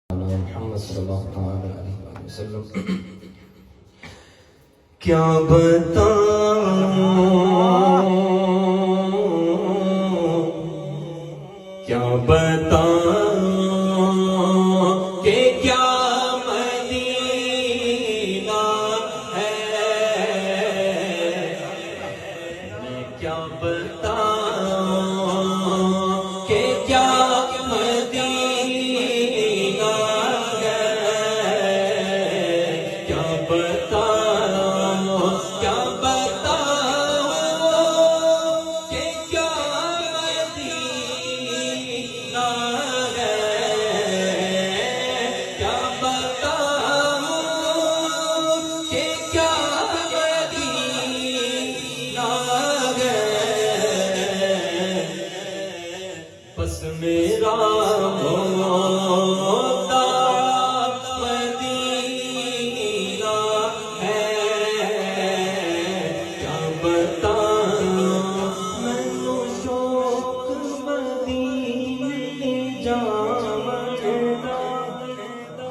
محمد صلی اللہ علیہ وسلم. کیا بتاؤں کہ کیا مدینہ ہے. میں کیا بتاؤں کہ کیا مدینہ ہے. کیا بتاؤں کہ کیا مدینہ ہے. کیا بتاؤں کہ کیا مدینہ ہے. بس میرا ہوتا مدینہ ہے. کیا بتاؤں میں تو شوق مدینے جانا.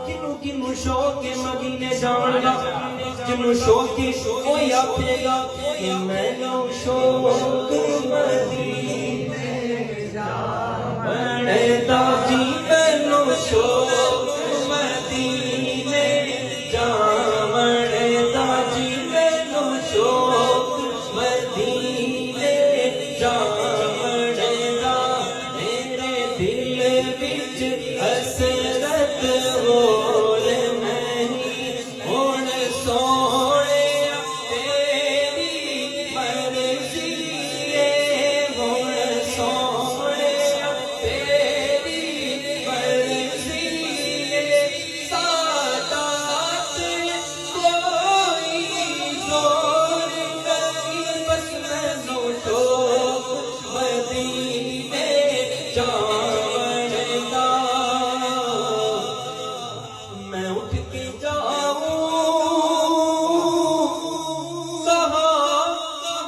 کنوں شوق مدینے جانا. جنوں شوق کوئی آکھے گا کہ میں نو شوق مدینے جانا. جی میں نو شوق مدینے جانا. جی میں نو شوق مدینے جانا. میرے دل وچ حسرت ہور نہیں ہن سونے تیری مرضی ہے. ہن سونے تیری مرضی ہے. سادات کوئی زور نہیں. بس میں نو شوق مدینے جانا. میں اٹھ کے جاؤں کہاں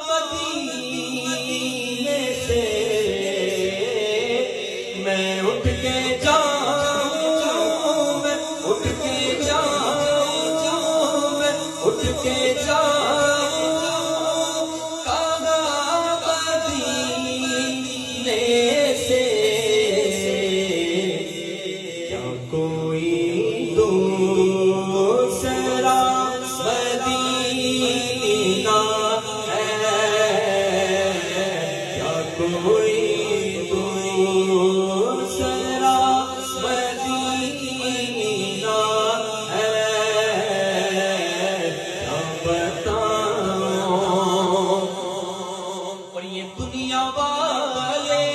مدینے سے. میں اٹھ کے جاؤں. میں اٹھ کے جاؤں. میں اٹھ کے جاؤں کہاں مدینے سے. کیا کوئی دوسرا مدینہ ہے. کیا کوئی دوسرا مدینہ ہے. کیا بتاؤں. اور یہ دنیا والے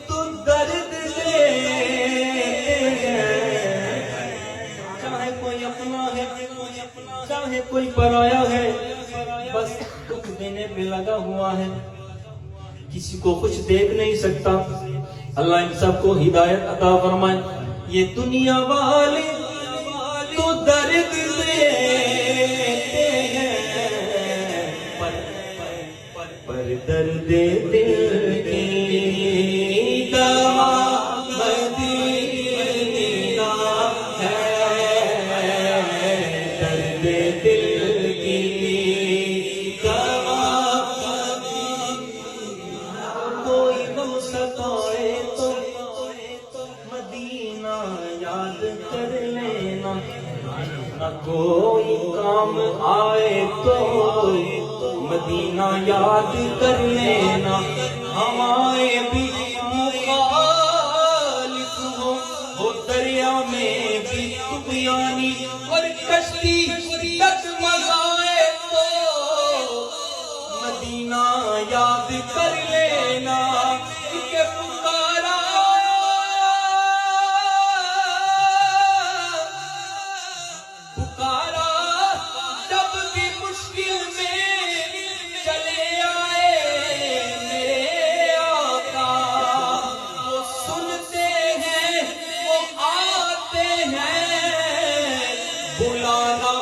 تو درد دیتے ہیں. چاہے کوئی اپنا ہے چاہے کوئی پرایا ہے, بس دکھ دینے پہ لگا ہوا ہے. کسی کو کچھ دیکھ نہیں سکتا. اللہ ان سب کو ہدایت عطا فرمائے. یہ دنیا والے تو درد دیتے ہیں, پر درد دل کی دوا مدینہ ہے. درد دل کی دوا کوئی غم ستائے تو مدینہ یاد کر لینا. نہ کوئی کام آئے تو مدینہ یاد کر لینا. ہوائیں بھی مخالف ہو دریا میں بھی طغیانی. اور کشتی ڈگمگائے تو مدینہ یاد کر لینا. کہ پکارا پکارا جب بھی مشکل میں چلے آئے میرے آقا. وہ سنتے ہیں وہ آتے ہیں. بلانا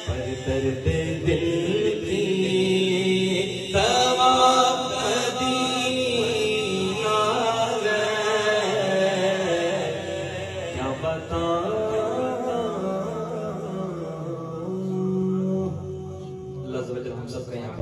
پر درد دل کی دوا مدینہ ہے، کیا بتاؤں۔ اللہ عز و جل ہم سب کا یہاں پر